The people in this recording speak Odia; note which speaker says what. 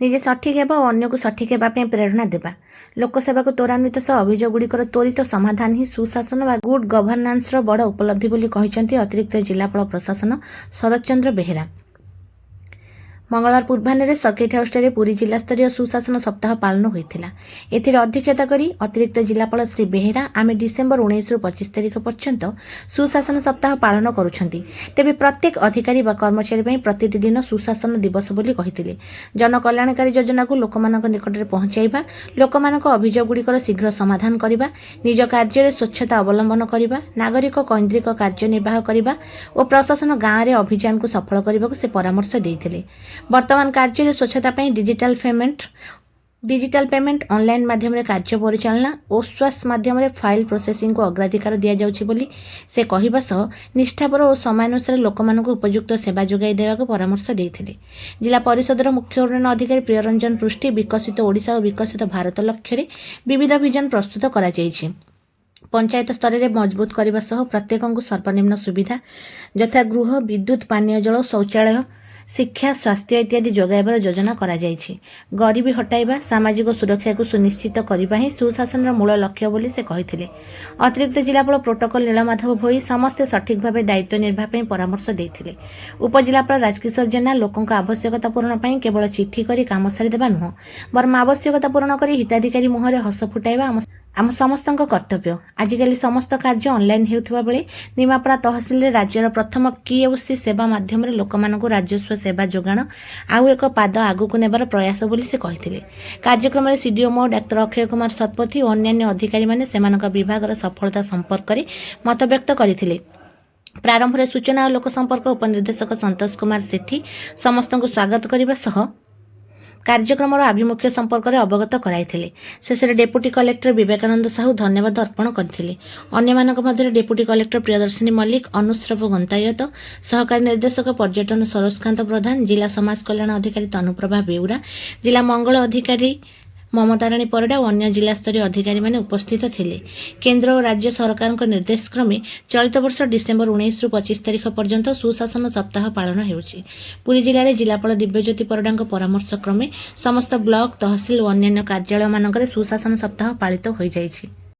Speaker 1: ନିଜେ ସଠିକ୍ ହେବା ଓ ଅନ୍ୟକୁ ସଠିକ୍ ହେବା ପାଇଁ ପ୍ରେରଣା ଦେବା। ଲୋକସେବାକୁ ତ୍ୱରାନ୍ୱିତ ସହ ଅଭିଯୋଗଗୁଡ଼ିକର ତ୍ୱରିତ ସମାଧାନ ହିଁ ସୁଶାସନ ବା ଗୁଡ୍ ଗଭର୍ଣ୍ଣାନ୍ସର ବଡ଼ ଉପଲବ୍ଧି ବୋଲି କହିଛନ୍ତି ଅତିରିକ୍ତ ଜିଲ୍ଲାପାଳ ପ୍ରଶାସନ ଶରତ ଚନ୍ଦ୍ର ବେହେରା। ମଙ୍ଗଳବାର ପୂର୍ବାହ୍ନରେ ସର୍କିଟ ହାଉସଠାରେ ପୁରୀ ଜିଲ୍ଲାସ୍ତରୀୟ ସୁଶାସନ ସପ୍ତାହ ପାଳନ ହୋଇଥିଲା। ଏଥିରେ ଅଧ୍ୟକ୍ଷତା କରି ଅତିରିକ୍ତ ଜିଲ୍ଲାପାଳ ଶ୍ରୀ ବେହେରା ଆମେ ଡିସେମ୍ବର 19ରୁ 25 ତାରିଖ ପର୍ଯ୍ୟନ୍ତ ସୁଶାସନ ସପ୍ତାହ ପାଳନ କରୁଛନ୍ତି। ତେବେ ପ୍ରତ୍ୟେକ ଅଧିକାରୀ ବା କର୍ମଚାରୀ ପାଇଁ ପ୍ରତିଟି ଦିନ ସୁଶାସନ ଦିବସ ବୋଲି କହିଥିଲେ। ଜନକଲ୍ୟାଣକାରୀ ଯୋଜନାକୁ ଲୋକମାନଙ୍କ ନିକଟରେ ପହଞ୍ଚାଇବା, ଲୋକମାନଙ୍କ ଅଭିଯୋଗଗୁଡ଼ିକର ଶୀଘ୍ର ସମାଧାନ କରିବା, ନିଜ କାର୍ଯ୍ୟରେ ସ୍ୱଚ୍ଛତା ଅବଲମ୍ବନ କରିବା, ନାଗରିକ କୈନ୍ଦ୍ରିକ କାର୍ଯ୍ୟନିର୍ବାହ କରିବା ଓ ପ୍ରଶାସନ ଗାଁରେ ଅଭିଯାନକୁ ସଫଳ କରିବାକୁ ସେ ପରାମର୍ଶ ଦେଇଥିଲେ। ବର୍ତ୍ତମାନ କାର୍ଯ୍ୟରେ ସ୍ୱଚ୍ଛତା ପାଇଁ ଡିଜିଟାଲ ପେମେଣ୍ଟ, ଅନଲାଇନ୍ ମାଧ୍ୟମରେ କାର୍ଯ୍ୟ ପରିଚାଳନା ଓ ସ୍ୱାସ୍ ମାଧ୍ୟମରେ ଫାଇଲ୍ ପ୍ରୋସେସିଂକୁ ଅଗ୍ରାଧିକାର ଦିଆଯାଉଛି ବୋଲି ସେ କହିବା ସହ ନିଷ୍ଠାପର ଓ ସମୟାନୁସାରେ ଲୋକମାନଙ୍କୁ ଉପଯୁକ୍ତ ସେବା ଯୋଗାଇ ଦେବାକୁ ପରାମର୍ଶ ଦେଇଥିଲେ। ଜିଲ୍ଲା ପରିଷଦର ମୁଖ୍ୟ ଉନ୍ନୟନ ଅଧିକାରୀ ପ୍ରିୟରଞ୍ଜନ ପୃଷ୍ଟି ବିକଶିତ ଓଡ଼ିଶା ଓ ବିକଶିତ ଭାରତ ଲକ୍ଷ୍ୟରେ ବିବିଧ ଭିଜନ ପ୍ରସ୍ତୁତ କରାଯାଇଛି। ପଞ୍ଚାୟତ ସ୍ତରରେ ମଜବୁତ କରିବା ସହ ପ୍ରତ୍ୟେକଙ୍କୁ ସର୍ବନିମ୍ନ ସୁବିଧା ଯଥା ଗୃହ, ବିଦ୍ୟୁତ୍, ପାନୀୟ ଜଳ, ଶୌଚାଳୟ, ଶିକ୍ଷା, ସ୍ୱାସ୍ଥ୍ୟ ଇତ୍ୟାଦି ଯୋଗାଇବାର ଯୋଜନା କରାଯାଇଛି। ଗରିବୀ ହଟାଇବା, ସାମାଜିକ ସୁରକ୍ଷାକୁ ସୁନିଶ୍ଚିତ କରିବା ହିଁ ସୁଶାସନର ମୂଳ ଲକ୍ଷ୍ୟ ବୋଲି ସେ କହିଥିଲେ। ଅତିରିକ୍ତ ଜିଲ୍ଲାପାଳ ପ୍ରୋଟୋକଲ ନୀଳମାଧବ ଭୋଇ ସମସ୍ତେ ସଠିକ୍ ଭାବେ ଦାୟିତ୍ୱ ନିର୍ବାହ ପାଇଁ ପରାମର୍ଶ ଦେଇଥିଲେ। ଉପଜିଲ୍ଲାପାଳ ରାଜକିଶୋର ଜେନା ଲୋକଙ୍କ ଆବଶ୍ୟକତା ପୂରଣ ପାଇଁ କେବଳ ଚିଠି କରି କାମ ସାରିଦେବା ନୁହଁ, ବରଂ ଆବଶ୍ୟକତା ପୂରଣ କରି ହିତାଧିକାରୀ ମୁହଁରେ ହସ ଫୁଟାଇବା ଆମ ସମସ୍ତଙ୍କ କର୍ତ୍ତବ୍ୟ। ଆଜିକାଲି ସମସ୍ତ କାର୍ଯ୍ୟ ଅନଲାଇନ୍ ହେଉଥିବା ବେଳେ ନିମାପଡ଼ା ତହସିଲରେ ରାଜ୍ୟର ପ୍ରଥମ କିଓସି ସେବା ମାଧ୍ୟମରେ ଲୋକମାନଙ୍କୁ ରାଜସ୍ୱ ସେବା ଯୋଗାଣ ଆଉ ଏକ ପାଦ ଆଗକୁ ନେବାର ପ୍ରୟାସ ବୋଲି ସେ କହିଥିଲେ। କାର୍ଯ୍ୟକ୍ରମରେ ସିଡିଓ ଡାକ୍ତର ଅକ୍ଷୟ କୁମାର ଶତପଥୀ ଓ ଅନ୍ୟାନ୍ୟ ଅଧିକାରୀମାନେ ସେମାନଙ୍କ ବିଭାଗର ସଫଳତା ସମ୍ପର୍କରେ ମତବ୍ୟକ୍ତ କରିଥିଲେ। ପ୍ରାରମ୍ଭରେ ସୂଚନା ଓ ଲୋକସମ୍ପର୍କ ଉପନିର୍ଦ୍ଦେଶକ ସନ୍ତୋଷ କୁମାର ସେଠୀ ସମସ୍ତଙ୍କୁ ସ୍ୱାଗତ କରିବା ସହ କାର୍ଯ୍ୟକ୍ରମର ଆଭିମୁଖ୍ୟ ସମ୍ପର୍କରେ ଅବଗତ କରାଇଥିଲେ। ଶେଷରେ ଡେପୁଟି କଲେକ୍ଟର ବିବେକାନନ୍ଦ ସାହୁ ଧନ୍ୟବାଦ ଅର୍ପଣ କରିଥିଲେ। ଅନ୍ୟମାନଙ୍କ ମଧ୍ୟରେ ଡେପୁଟି କଲେକ୍ଟର ପ୍ରିୟଦର୍ଶିନୀ ମଲ୍ଲିକ, ଅନୁଶ୍ରବ ଗନ୍ତାୟତ, ସହକାରୀ ନିର୍ଦ୍ଦେଶକ ପର୍ଯ୍ୟଟନ ସରୋଜକାନ୍ତ ପ୍ରଧାନ, ଜିଲ୍ଲା ସମାଜ କଲ୍ୟାଣ ଅଧିକାରୀ ତନୁପ୍ରଭା ବେଉରା, ଜିଲ୍ଲା ମଙ୍ଗଳ ଅଧିକାରୀ ମମତାରାଣୀ ପରିଡ଼ା ଓ ଅନ୍ୟ ଜିଲ୍ଲାସ୍ତରୀୟ ଅଧିକାରୀମାନେ ଉପସ୍ଥିତ ଥିଲେ। କେନ୍ଦ୍ର ଓ ରାଜ୍ୟ ସରକାରଙ୍କ ନିର୍ଦ୍ଦେଶ କ୍ରମେ ଚଳିତ ବର୍ଷ ଡିସେମ୍ବର 19ରୁ 25 ତାରିଖ ପର୍ଯ୍ୟନ୍ତ ସୁଶାସନ ସପ୍ତାହ ପାଳନ ହେଉଛି। ପୁରୀ ଜିଲ୍ଲାରେ ଜିଲ୍ଲାପାଳ ଦିବ୍ୟଜ୍ୟୋତି ପରିଡ଼ାଙ୍କ ପରାମର୍ଶ କ୍ରମେ ସମସ୍ତ ବ୍ଲକ, ତହସିଲ ଓ ଅନ୍ୟାନ୍ୟ କାର୍ଯ୍ୟାଳୟମାନଙ୍କରେ ସୁଶାସନ ସପ୍ତାହ ପାଳିତ ହୋଇଯାଇଛି।